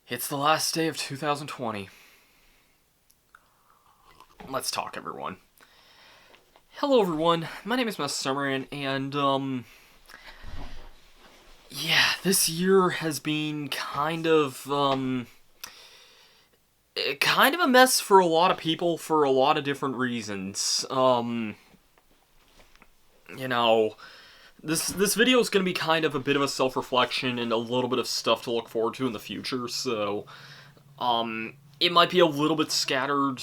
It's the last day of 2020. Let's talk, everyone. Hello, everyone. My name is Masterstarman, and, yeah, this year has been kind of a mess for a lot of people for a lot of different reasons. You know, this video is going to be kind of a bit of a self-reflection and a little bit of stuff to look forward to in the future, so, it might be a little bit scattered.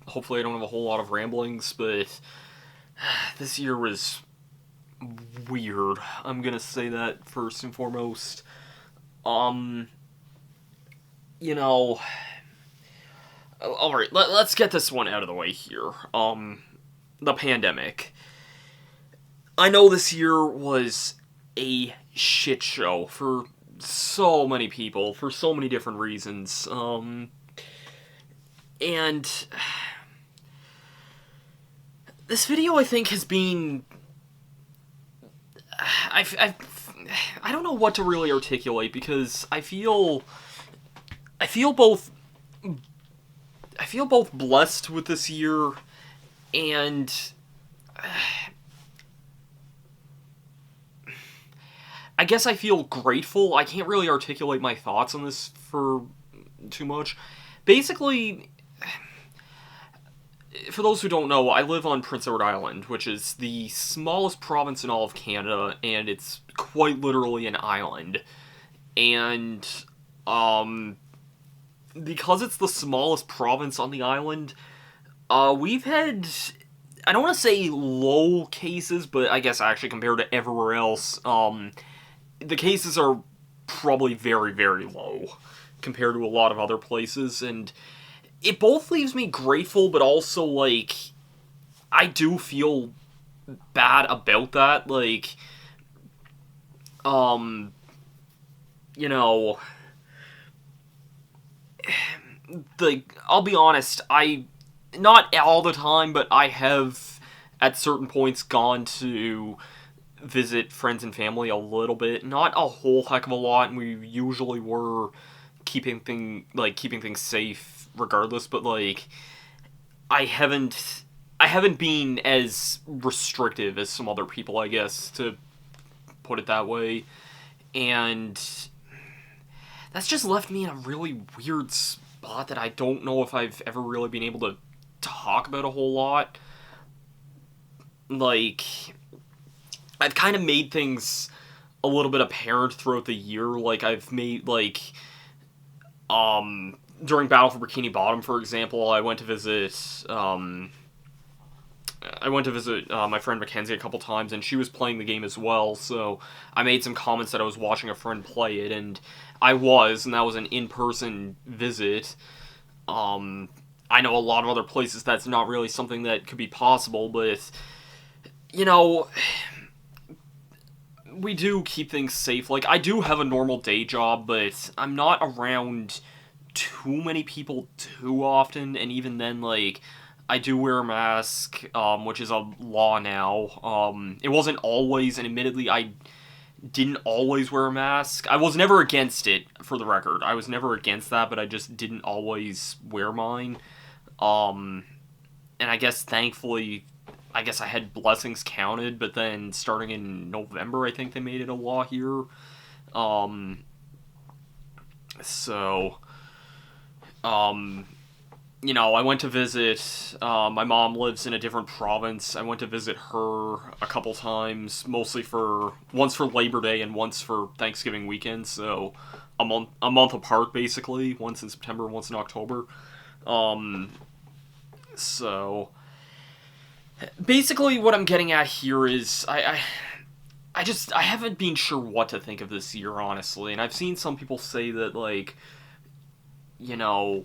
Hopefully I don't have a whole lot of ramblings, but this year was weird. I'm gonna say that first and foremost. You know, alright, let's get this one out of the way here. The pandemic. I know this year was a shit show for so many people, for so many different reasons. And this video, I think, has been... I don't know what to really articulate, because I feel both blessed with this year, and I guess I feel grateful. I can't really articulate my thoughts on this for too much. Basically, for those who don't know, I live on Prince Edward Island, which is the smallest province in all of Canada, and it's quite literally an island. And, because it's the smallest province on the island, we've had, I don't want to say low cases, but I guess actually compared to everywhere else, the cases are probably very, very low compared to a lot of other places, and it both leaves me grateful, but also, like, I do feel bad about that, like, you know, I'll be honest, not all the time, but I have, at certain points, gone to visit friends and family a little bit, not a whole heck of a lot, and we usually were keeping things safe regardless, but, like, I haven't been as restrictive as some other people, I guess, to put it that way, and that's just left me in a really weird spot that I don't know if I've ever really been able to talk about a whole lot. Like, I've kind of made things a little bit apparent throughout the year. Like, I've made, like, during Battle for Bikini Bottom, for example, I went to visit my friend Mackenzie a couple times, and she was playing the game as well, so I made some comments that I was watching a friend play it, and and that was an in-person visit. I know a lot of other places that's not really something that could be possible, but, you know, we do keep things safe. Like, I do have a normal day job, but I'm not around too many people too often, and even then, like, I do wear a mask, which is a law now. It wasn't always, and admittedly, I didn't always wear a mask. I was never against it, for the record. I was never against that, but I just didn't always wear mine. And I guess, thankfully, I had blessings counted, but then starting in November, I think they made it a law here. So, you know, I went to visit, my mom lives in a different province. I went to visit her a couple times, mostly once for Labor Day and once for Thanksgiving weekend, so a month apart, basically, once in September and once in October. So, basically what I'm getting at here is, I haven't been sure what to think of this year, honestly, and I've seen some people say that, like, you know,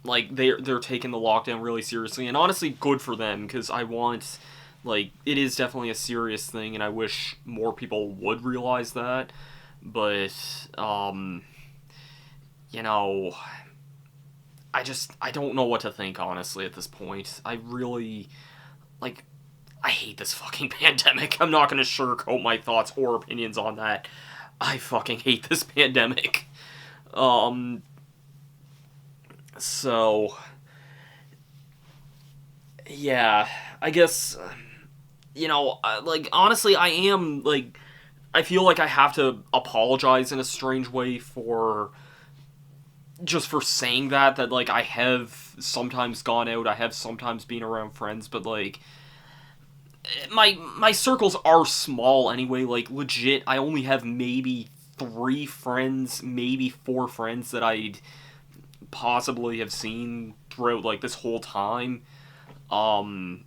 like, they're taking the lockdown really seriously, and honestly, good for them, because it is definitely a serious thing, and I wish more people would realize that, but, you know, I don't know what to think, honestly, at this point. I really, like, I hate this fucking pandemic. I'm not gonna sugarcoat my thoughts or opinions on that. I fucking hate this pandemic. Um, so, yeah, I guess, like, honestly, I feel like I have to apologize in a strange way just for saying that, like, I have sometimes gone out, I have sometimes been around friends, but, like, my circles are small anyway. Like, legit, I only have maybe 3 friends, maybe 4 friends that I'd possibly have seen throughout, like, this whole time. Um,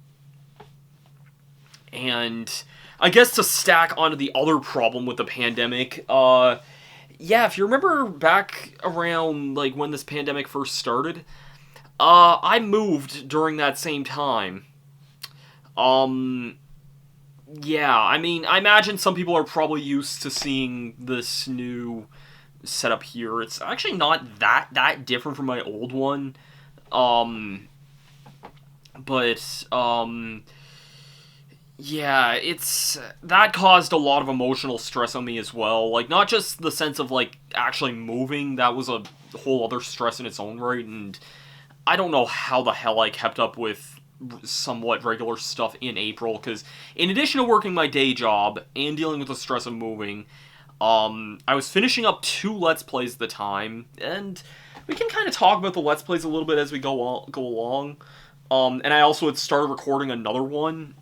and I guess to stack onto the other problem with the pandemic, yeah, if you remember back around, like, when this pandemic first started, I moved during that same time. Um, yeah, I mean, I imagine some people are probably used to seeing this new setup here. It's actually not that different from my old one. Um, but yeah, it's that caused a lot of emotional stress on me as well. Like, not just the sense of, like, actually moving, that was a whole other stress in its own right, and I don't know how the hell I kept up with somewhat regular stuff in April, because in addition to working my day job and dealing with the stress of moving, I was finishing up 2 Let's Plays at the time, and we can kind of talk about the Let's Plays a little bit as we go along. And I also had started recording another one.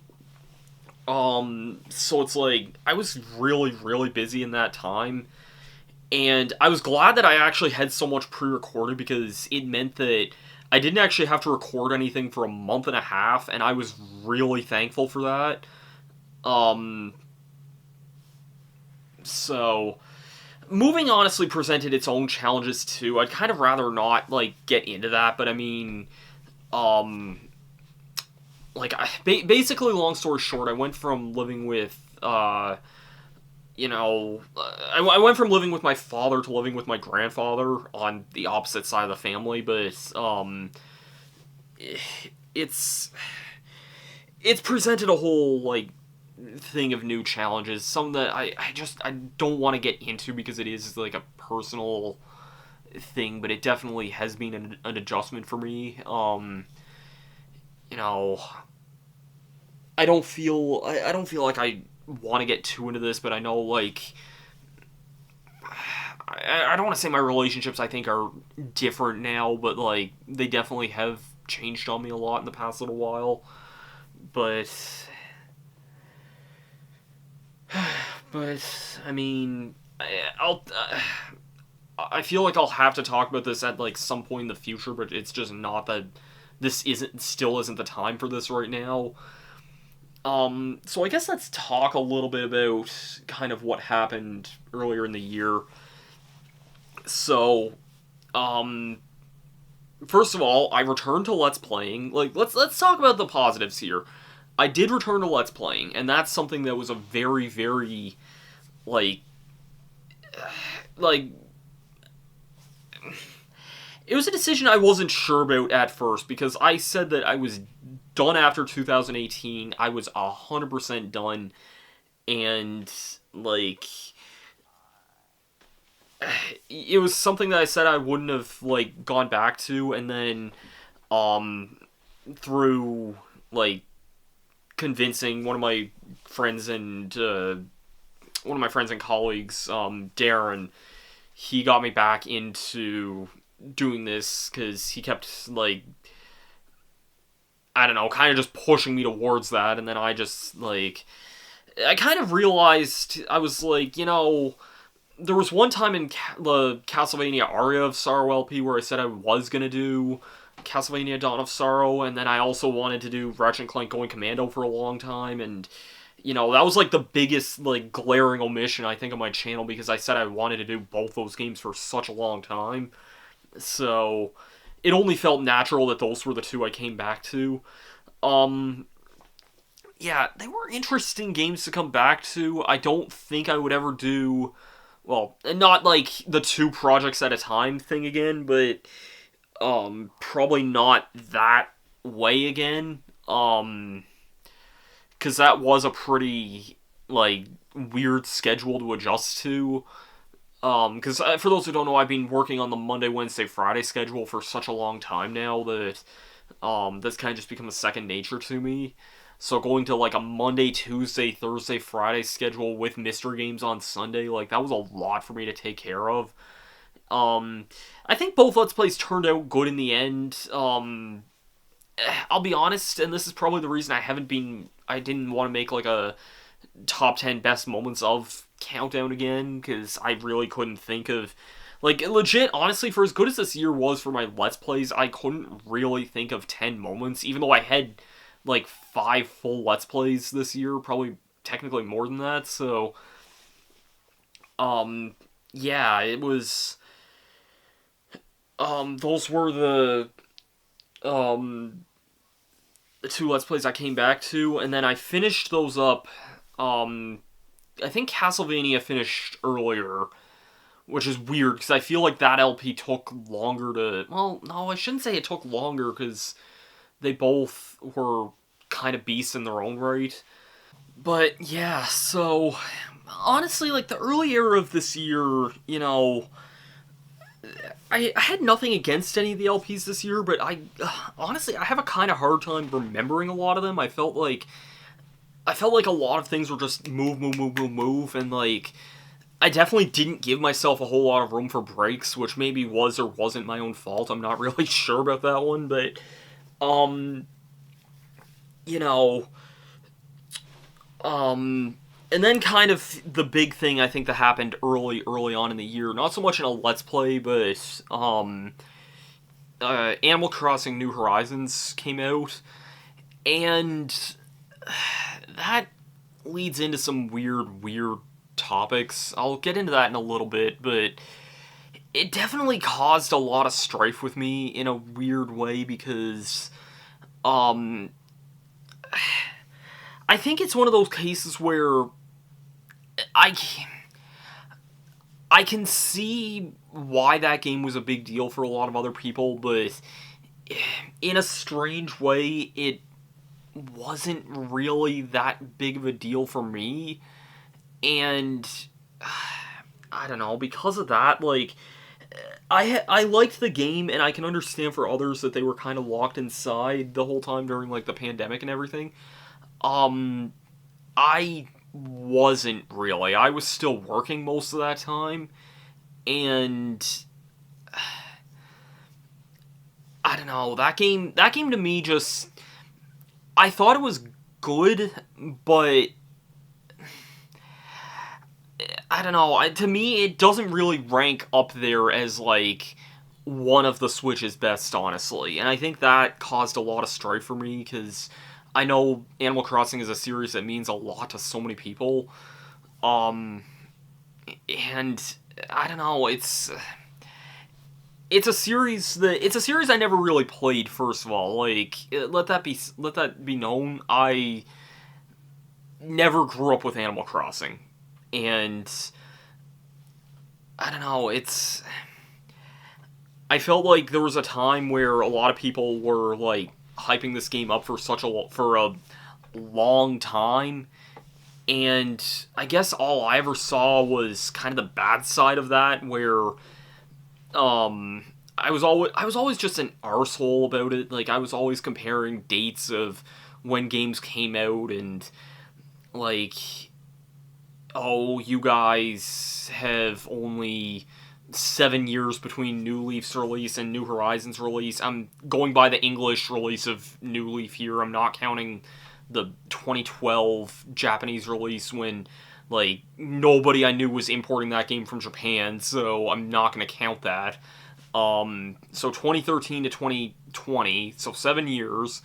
So it's like, I was really, really busy in that time. And I was glad that I actually had so much pre-recorded, because it meant that I didn't actually have to record anything for a month and a half, and I was really thankful for that. Um, so, moving honestly presented its own challenges too. I'd kind of rather not, like, get into that, but I mean, um, like, basically, long story short, I went from living with, I went from living with my father to living with my grandfather on the opposite side of the family, but, it's, it's presented a whole, like, thing of new challenges, some that I don't want to get into because it is, like, a personal thing, but it definitely has been an adjustment for me. You know, I don't feel like I want to get too into this, but I know, like, I don't want to say my relationships, I think, are different now, but, like, they definitely have changed on me a lot in the past little while. But I mean, I feel like I'll have to talk about this at, like, some point in the future, but it's just not that this still isn't the time for this right now. So I guess let's talk a little bit about kind of what happened earlier in the year. So, um, first of all, I returned to Let's Playing. Like, let's talk about the positives here. I did return to Let's Playing, and that's something that was a very, very, like, like, it was a decision I wasn't sure about at first, because I said that I was done after 2018. I was 100% done, and, like, it was something that I said I wouldn't have, like, gone back to, and then, through, like, convincing one of my friends and colleagues, Darren, he got me back into doing this, because he kept, like, I don't know, kind of just pushing me towards that, and then I just, like, I kind of realized, I was like, there was one time in the Castlevania Aria of Sorrow LP where I said I was going to do Castlevania Dawn of Sorrow, and then I also wanted to do Ratchet and Clank Going Commando for a long time, and, that was, like, the biggest, like, glaring omission, I think, on my channel, because I said I wanted to do both those games for such a long time. So, it only felt natural that those were the two I came back to. Yeah, they were interesting games to come back to. I don't think I would ever do, well, not, like, the 2 projects at a time thing again, but, probably not that way again. Because that was a pretty, like weird schedule to adjust to. Because for those who don't know, I've been working on the Monday, Wednesday, Friday schedule for such a long time now that that's kind of just become a second nature to me. So going to like a Monday, Tuesday, Thursday, Friday schedule with Mystery Games on Sunday, like that was a lot for me to take care of. I think both Let's Plays turned out good in the end. I'll be honest, and this is probably the reason I didn't want to make like a top 10 best moments of countdown again, because I really couldn't think of, like, legit, honestly, for as good as this year was for my Let's Plays, I couldn't really think of 10 moments, even though I had, like, 5 full Let's Plays this year, probably technically more than that, so, yeah, it was, those were um, the two Let's Plays I came back to, and then I finished those up, um, I think Castlevania finished earlier, which is weird because I feel like that LP took longer to. Well, no, I shouldn't say it took longer because they both were kind of beasts in their own right. But yeah, so honestly, like the early era of this year, I had nothing against any of the LPs this year, but honestly I have a kind of hard time remembering a lot of them. I felt like a lot of things were just move, move, move, move, move, and like I definitely didn't give myself a whole lot of room for breaks, which maybe was or wasn't my own fault. I'm not really sure about that one, but um, you know, and then kind of the big thing I think that happened early on in the year, not so much in a Let's Play, but Animal Crossing New Horizons came out, and that leads into some weird topics. I'll get into that in a little bit, but it definitely caused a lot of strife with me in a weird way because um I think it's one of those cases where I I can see why that game was a big deal for a lot of other people, but in a strange way it wasn't really that big of a deal for me. And I don't know, because of that, like I liked the game, and I can understand for others that they were kind of locked inside the whole time during like the pandemic and everything. Um, I wasn't really. I was still working most of that time, and I don't know. That game to me just I thought it was good, but I don't know. To me, it doesn't really rank up there as like one of the Switch's best, honestly. And I think that caused a lot of strife for me because I know Animal Crossing is a series that means a lot to so many people. Um, and I don't know. It's a series I never really played. First of all, like let that be known. I never grew up with Animal Crossing, and I don't know. I felt like there was a time where a lot of people were like hyping this game up for a long time, and I guess all I ever saw was kind of the bad side of that, where I was always just an arsehole about it. Like I was always comparing dates of when games came out, and like, oh, you guys have only 7 years between New Leaf's release and New Horizons release. I'm going by the English release of New Leaf here. I'm not counting the 2012 Japanese release when like nobody I knew was importing that game from Japan, so I'm not going to count that. So 2013 to 2020, so 7 years.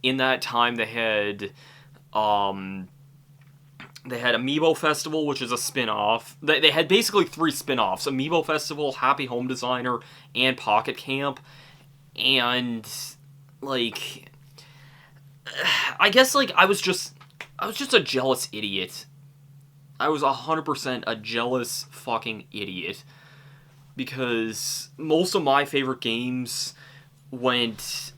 In that time, um, they had Amiibo Festival, which is a spin-off. They had basically three spin-offs: Amiibo Festival, Happy Home Designer, and Pocket Camp. And like, I guess like I was just a jealous idiot. I was 100% a jealous fucking idiot because most of my favorite games went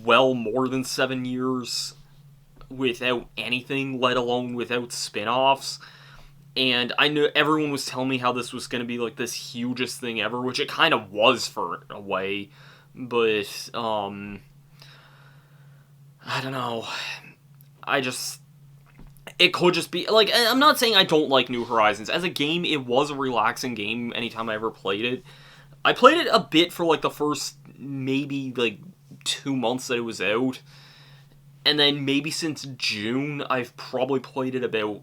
well more than 7 years. without anything, let alone without spin-offs. And I knew everyone was telling me how this was going to be like this hugest thing ever, which it kind of was for a way. But, I don't know. It could just be, like, I'm not saying I don't like New Horizons. As a game, it was a relaxing game anytime I ever played it. I played it a bit for, like, the first, maybe, like, 2 months that it was out. And then maybe since June, I've probably played it about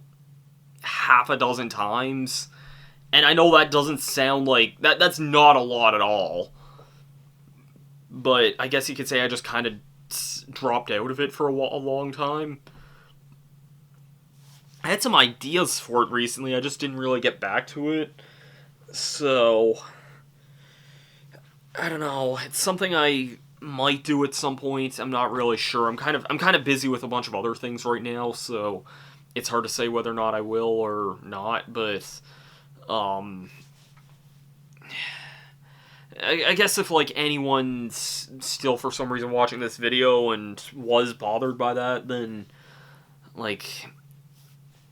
half a dozen times. And I know that doesn't sound like... That's not a lot at all. But I guess you could say I just kind of dropped out of it for a long time. I had some ideas for it recently, I just didn't really get back to it. So... I don't know, it's something I might do at some point, I'm not really sure. I'm kind of busy with a bunch of other things right now, so it's hard to say whether or not I will or not, but I guess if, like, anyone's still for some reason watching this video and was bothered by that, then, like,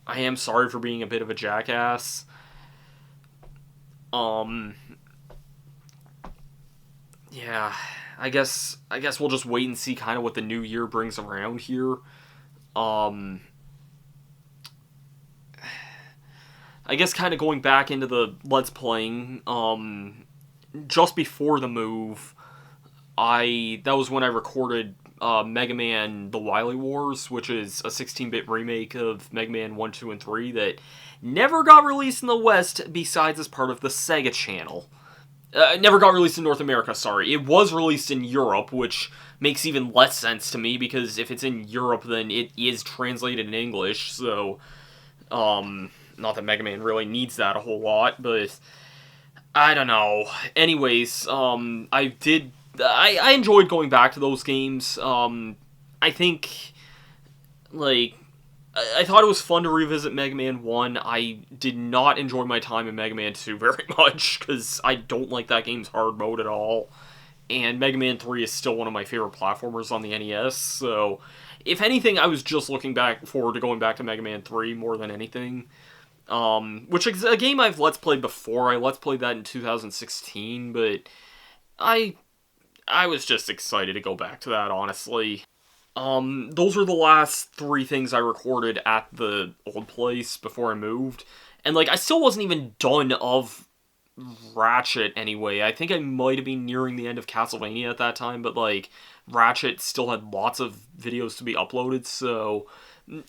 I am sorry for being a bit of a jackass. Yeah, I guess we'll just wait and see kind of what the new year brings around here. I guess kind of going back into the Let's Playing, just before the move, that was when I recorded Mega Man The Wily Wars, which is a 16-bit remake of Mega Man 1, 2, and 3 that never got released in the West besides as part of the Sega Channel. Never got released in North America, sorry. It was released in Europe, which makes even less sense to me, because if it's in Europe, then it is translated in English, so, not that Mega Man really needs that a whole lot, but I don't know. Anyways, I enjoyed going back to those games. I think, like, I thought it was fun to revisit Mega Man 1. I did not enjoy my time in Mega Man 2 very much, because I don't like that game's hard mode at all. And Mega Man 3 is still one of my favorite platformers on the NES, so if anything, I was just looking forward to going back to Mega Man 3 more than anything. Which is a game I've Let's Played before. I Let's Played that in 2016, but I was just excited to go back to that, honestly. Those were the last 3 things I recorded at the old place before I moved. And, like, I still wasn't even done of Ratchet anyway. I think I might have been nearing the end of Castlevania at that time, but, like, Ratchet still had lots of videos to be uploaded, so,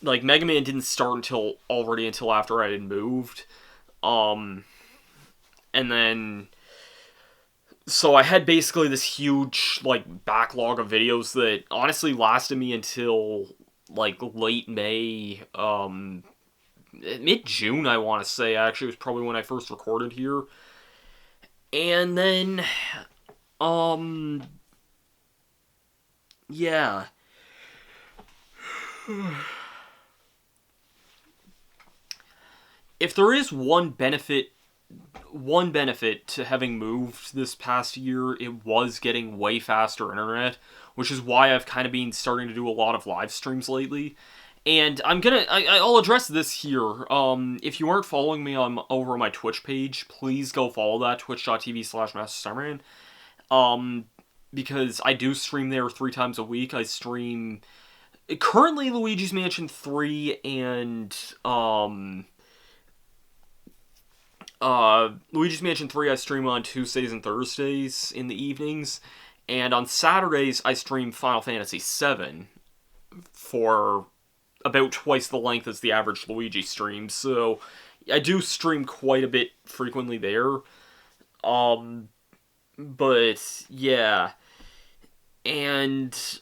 like, Mega Man didn't start until after I had moved. And then... So I had basically this huge, like, backlog of videos that honestly lasted me until, like, late May, mid-June, I want to say, actually, was probably when I first recorded here. And then, yeah. If there is one benefit to having moved this past year, it was getting way faster internet, which is why I've kind of been starting to do a lot of live streams lately. And I'll address this here. If you aren't following me over on my Twitch page, please go follow that, twitch.tv/Masterstarman. Because I do stream there 3 times a week. I stream currently Luigi's Mansion 3 and, Luigi's Mansion 3 I stream on Tuesdays and Thursdays in the evenings, and on Saturdays I stream Final Fantasy VII for about twice the length as the average Luigi stream, so I do stream quite a bit frequently there. But, yeah. And,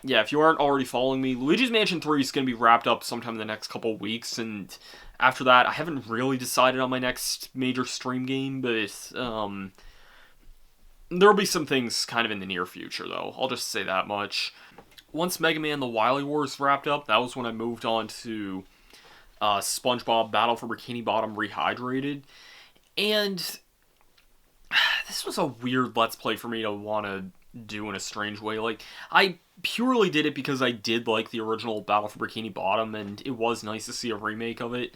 yeah, if you aren't already following me, Luigi's Mansion 3 is going to be wrapped up sometime in the next couple of weeks, and after that, I haven't really decided on my next major stream game, but, there'll be some things kind of in the near future, though. I'll just say that much. Once Mega Man The Wily Wars wrapped up, that was when I moved on to, SpongeBob Battle for Bikini Bottom Rehydrated, and this was a weird Let's Play for me to want to do in a strange way. Like, I purely did it because I did like the original Battle for Bikini Bottom, and it was nice to see a remake of it.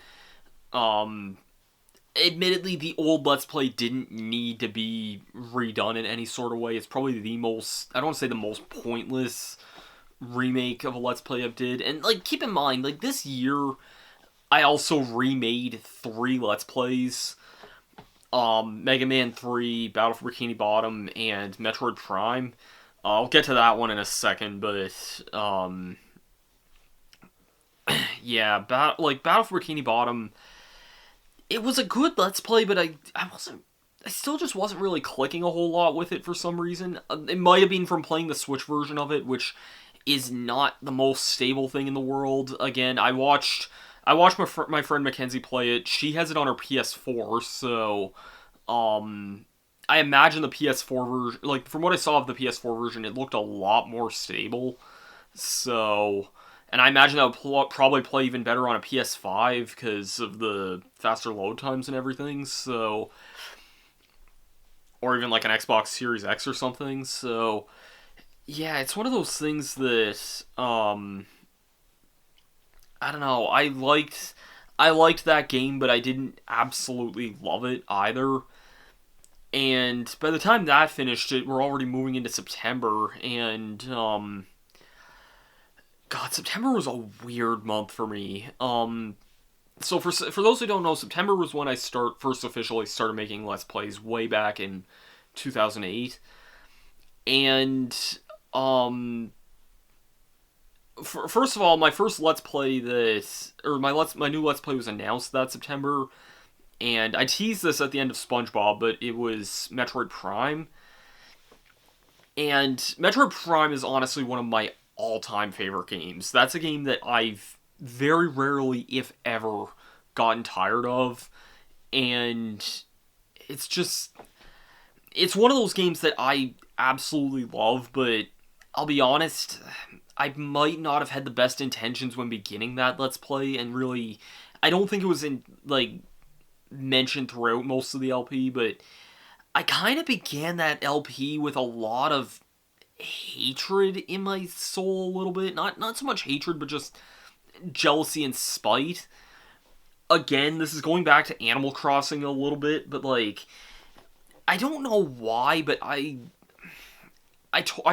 Admittedly, the old Let's Play didn't need to be redone in any sort of way. It's probably the most, I don't want to say the most pointless remake of a Let's Play I've did. And, like, keep in mind, like, this year, I also remade 3 Let's Plays. Mega Man 3, Battle for Bikini Bottom, and Metroid Prime. I'll get to that one in a second, but, yeah, Battle for Bikini Bottom, it was a good Let's Play, but I still just wasn't really clicking a whole lot with it for some reason. It might have been from playing the Switch version of it, which is not the most stable thing in the world. Again, I watched my friend Mackenzie play it. She has it on her PS4, so I imagine the PS4 version, like, from what I saw of the PS4 version, it looked a lot more stable. So, and I imagine that would probably play even better on a PS5 because of the faster load times and everything. So, or even like an Xbox Series X or something. So, yeah, it's one of those things that I don't know. I liked that game, but I didn't absolutely love it either. And by the time that finished, we're already moving into September, and God, September was a weird month for me. So for those who don't know, September was when I first officially started making Let's Plays way back in 2008, and first of all, my first Let's Play my new Let's Play was announced that September, and I teased this at the end of SpongeBob, but it was Metroid Prime. And Metroid Prime is honestly one of my all-time favorite games. That's a game that I've very rarely, if ever, gotten tired of. And it's one of those games that I absolutely love, but I'll be honest, I might not have had the best intentions when beginning that Let's Play, and really, I don't think it was mentioned throughout most of the LP, but I kind of began that LP with a lot of hatred in my soul a little bit. Not so much hatred, but just jealousy and spite. Again, this is going back to Animal Crossing a little bit, but like, I don't know why, but I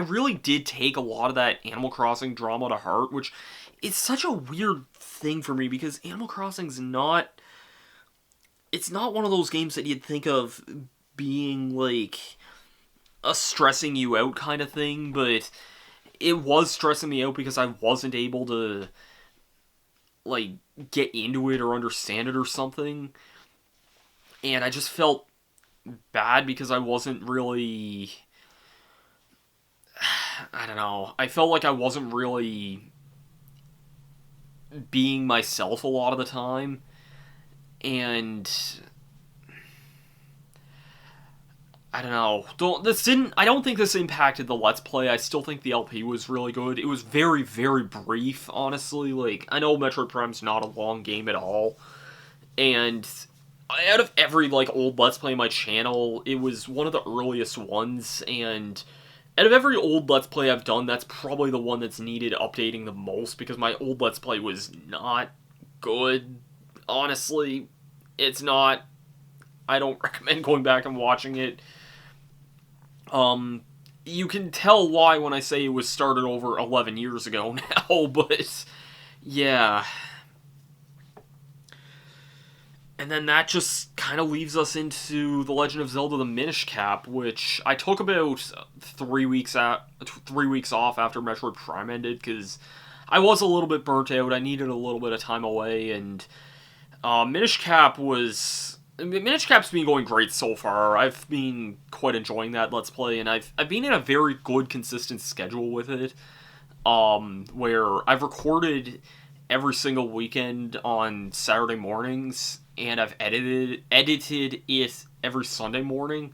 really did take a lot of that Animal Crossing drama to heart, which is such a weird thing for me, because Animal Crossing's not... It's not one of those games that you'd think of being, like, a stressing you out kind of thing, but it was stressing me out because I wasn't able to, like, get into it or understand it or something. And I just felt bad because I wasn't really... I don't know. I felt like I wasn't really being myself a lot of the time. And I don't know. I don't think this impacted the Let's Play. I still think the LP was really good. It was very, very brief, honestly. Like, I know Metroid Prime's not a long game at all. And out of every, like, old Let's Play on my channel, it was one of the earliest ones. And out of every old Let's Play I've done, that's probably the one that's needed updating the most, because my old Let's Play was not good. Honestly, it's not. I don't recommend going back and watching it. You can tell why when I say it was started over 11 years ago now, but yeah. And then that just kind of leaves us into The Legend of Zelda: The Minish Cap, which I took about 3 weeks off after Metroid Prime ended, because I was a little bit burnt out. I needed a little bit of time away, and Minish Cap's been going great so far. I've been quite enjoying that Let's Play, and I've been in a very good, consistent schedule with it, where I've recorded every single weekend on Saturday mornings, and I've edited it every Sunday morning.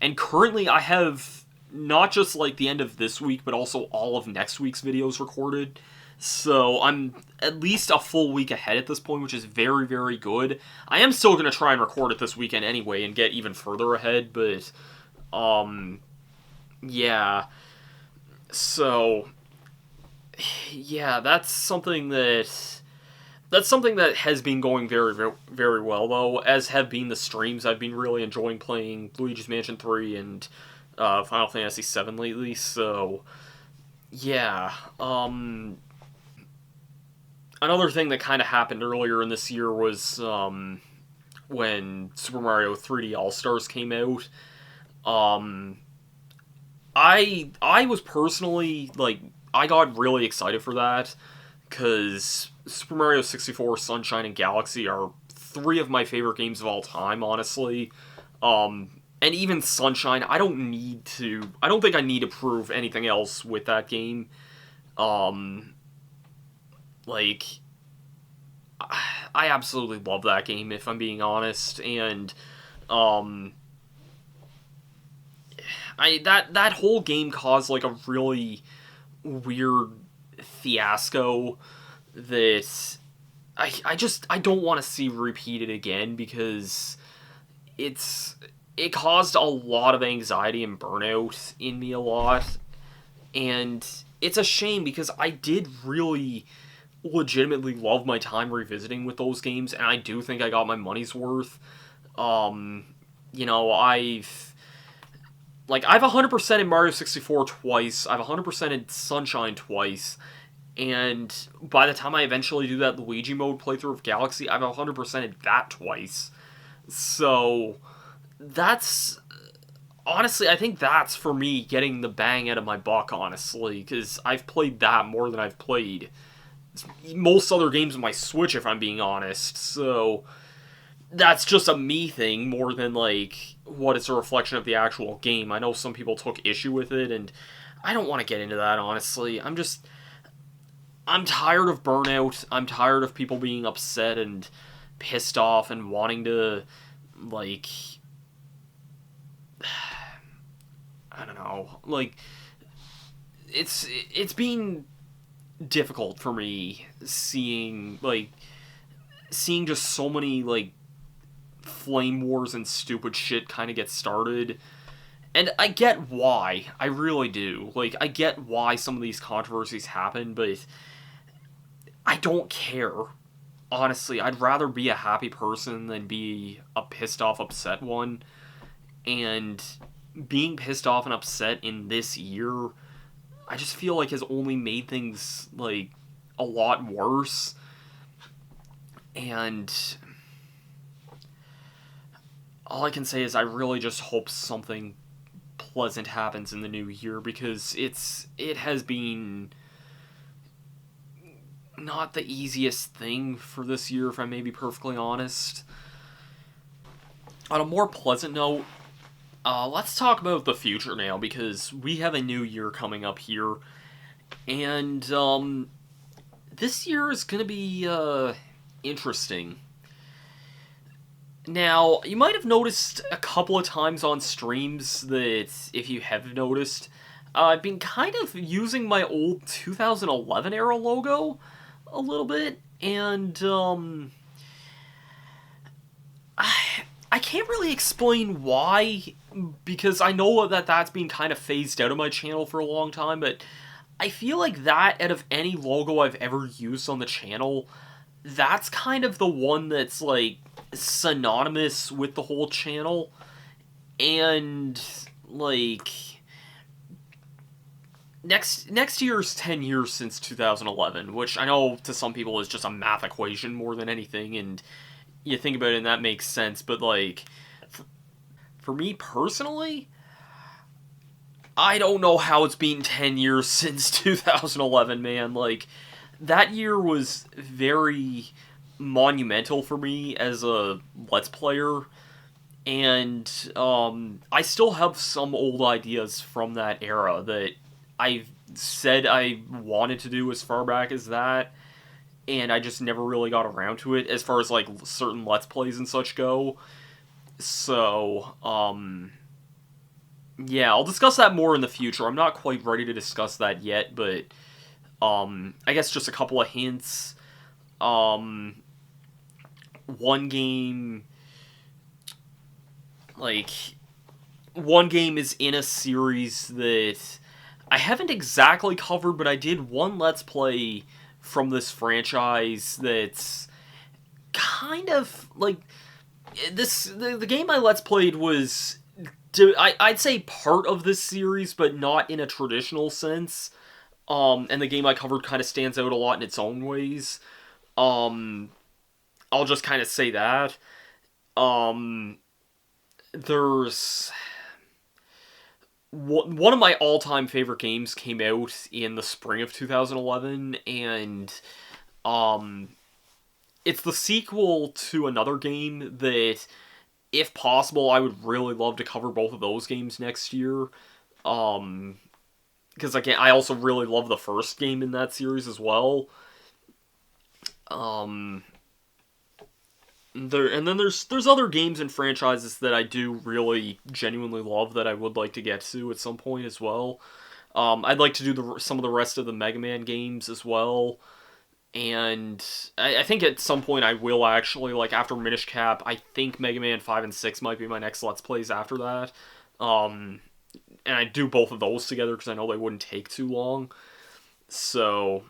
And currently I have not just like the end of this week, but also all of next week's videos recorded. So I'm at least a full week ahead at this point, which is very, very good. I am still going to try and record it this weekend anyway and get even further ahead, but yeah. So, yeah, that's something that has been going very, very, very well, though, as have been the streams. I've been really enjoying playing Luigi's Mansion 3 and Final Fantasy 7 lately, so yeah. Another thing that kind of happened earlier in this year was when Super Mario 3D All Stars came out. Um, I was personally like I got really excited for that because Super Mario 64, Sunshine, and Galaxy are three of my favorite games of all time, honestly. And even Sunshine, I don't think I need to prove anything else with that game. Um, like, I absolutely love that game, if I'm being honest, and um, that whole game caused like a really weird fiasco that I don't want to see repeated again because it's it caused a lot of anxiety and burnout in me a lot, and it's a shame because I did really legitimately love my time revisiting with those games, and I do think I got my money's worth. Um, I've 100% in Mario 64 twice. I've 100% in Sunshine twice. And by the time I eventually do that Luigi mode playthrough of Galaxy, I've 100% in that twice. So that's honestly, I think that's for me getting the bang out of my buck, honestly, because I've played that more than I've played most other games on my Switch, if I'm being honest. So that's just a me thing more than like what it's a reflection of the actual game. I know some people took issue with it, and I don't want to get into that, honestly. I'm tired of burnout. I'm tired of people being upset and pissed off and wanting to, like, I don't know, like, it's been difficult for me seeing just so many like flame wars and stupid shit kind of get started. And I get why. I really do. Like, I get why some of these controversies happen, but I don't care. Honestly, I'd rather be a happy person than be a pissed off, upset one. And being pissed off and upset in this year, I just feel like has only made things, like, a lot worse. And all I can say is I really just hope something pleasant happens in the new year because it has been not the easiest thing for this year, if I may be perfectly honest. On a more pleasant note, let's talk about the future now because we have a new year coming up here, and this year is gonna be interesting. Now, you might have noticed a couple of times on streams that, if you have noticed, I've been kind of using my old 2011 era logo a little bit, and I can't really explain why, because I know that that's been kind of phased out of my channel for a long time, but I feel like that, out of any logo I've ever used on the channel, that's kind of the one that's, like, synonymous with the whole channel, and, like, next year's 10 years since 2011, which I know to some people is just a math equation more than anything, and you think about it and that makes sense, but, like, for me personally, I don't know how it's been 10 years since 2011, man. Like, that year was very monumental for me as a Let's Player, and I still have some old ideas from that era that I said I wanted to do as far back as that, and I just never really got around to it as far as, like, certain Let's Plays and such go. So, yeah, I'll discuss that more in the future. I'm not quite ready to discuss that yet, but I guess just a couple of hints. Um, one game, like, one game is in a series that I haven't exactly covered, but I did one Let's Play from this franchise that's kind of like the game I Let's Played was I'd say part of this series, but not in a traditional sense. And the game I covered kind of stands out a lot in its own ways. Um, I'll just kind of say that. Um, there's one of my all-time favorite games came out in the spring of 2011, and um, it's the sequel to another game that, if possible, I would really love to cover both of those games next year. Because again, I also really love the first game in that series as well. Um, and then there's other games and franchises that I do really genuinely love that I would like to get to at some point as well. I'd like to do some of the rest of the Mega Man games as well. And I think at some point I will actually, like after Minish Cap, I think Mega Man 5 and 6 might be my next Let's Plays after that. And I do both of those together because I know they wouldn't take too long. So,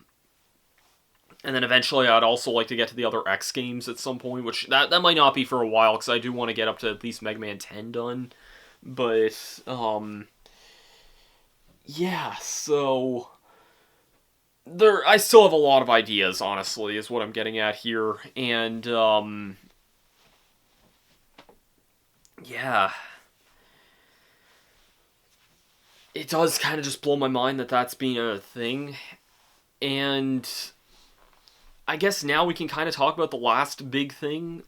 and then eventually I'd also like to get to the other X games at some point, which that might not be for a while because I do want to get up to at least Mega Man 10 done. But, yeah, so I still have a lot of ideas, honestly, is what I'm getting at here. And, yeah. It does kind of just blow my mind that that's being a thing. And I guess now we can kind of talk about the last big thing.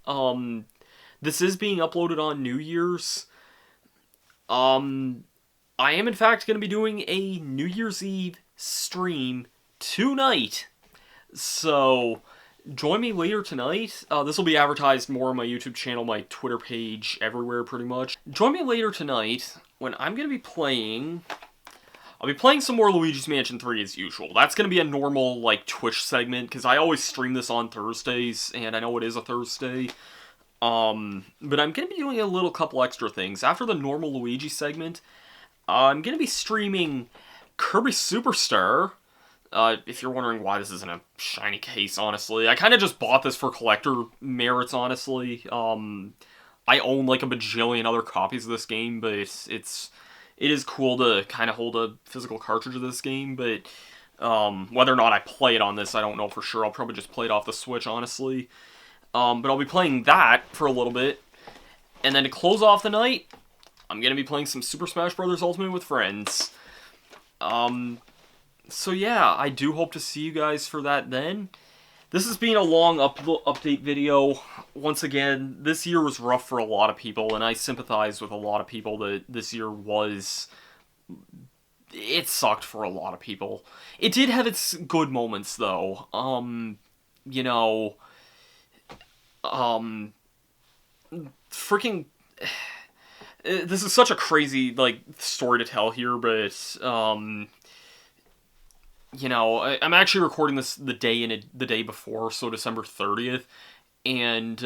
This is being uploaded on New Year's. I am in fact going to be doing a New Year's Eve stream tonight. So, join me later tonight. This will be advertised more on my YouTube channel, my Twitter page, everywhere pretty much. Join me later tonight when I'm going to be playing... I'll be playing some more Luigi's Mansion 3 as usual. That's going to be a normal, like, Twitch segment, because I always stream this on Thursdays, and I know it is a Thursday. But I'm going to be doing a little couple extra things. After the normal Luigi segment, I'm going to be streaming Kirby Superstar. If you're wondering why this isn't a shiny case, honestly. I kind of just bought this for collector merits, honestly. I own, like, a bajillion other copies of this game, but it is cool to kind of hold a physical cartridge of this game, but whether or not I play it on this, I don't know for sure. I'll probably just play it off the Switch, honestly. But I'll be playing that for a little bit. And then to close off the night, I'm going to be playing some Super Smash Bros. Ultimate with friends. So yeah, I do hope to see you guys for that then. This has been a long update video. Once again, this year was rough for a lot of people, and I sympathize with a lot of people that this year was... It sucked for a lot of people. It did have its good moments, though. You know... Freaking... This is such a crazy, like, story to tell here, but, you know, I'm actually recording this the day before, so December 30th, and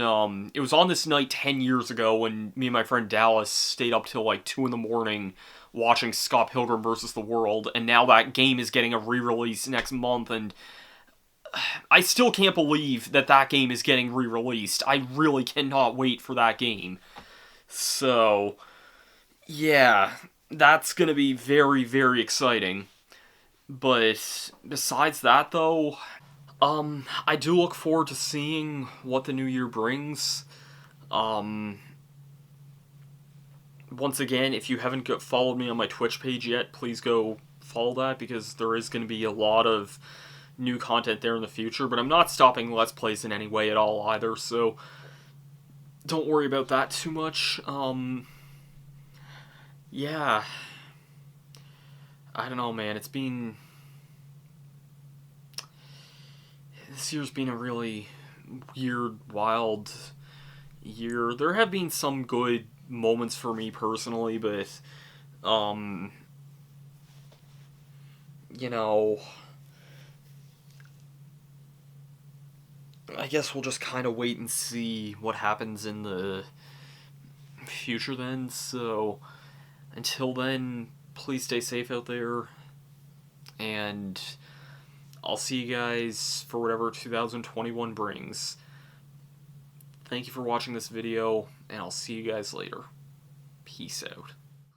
it was on this night 10 years ago when me and my friend Dallas stayed up till like 2 in the morning watching Scott Pilgrim vs. the World, and now that game is getting a re-release next month, and I still can't believe that that game is getting re-released. I really cannot wait for that game. So, yeah, that's gonna be very, very exciting. But besides that, though, I do look forward to seeing what the new year brings. Once again, if you haven't followed me on my Twitch page yet, please go follow that, because there is going to be a lot of new content there in the future, but I'm not stopping Let's Plays in any way at all either, so don't worry about that too much. Yeah. I don't know, man. This year's been a really weird, wild year. There have been some good moments for me personally, but, you know, I guess we'll just kind of wait and see what happens in the future then, so until then, please stay safe out there. and I'll see you guys for whatever 2021 brings. Thank you for watching this video, and I'll see you guys later. Peace out.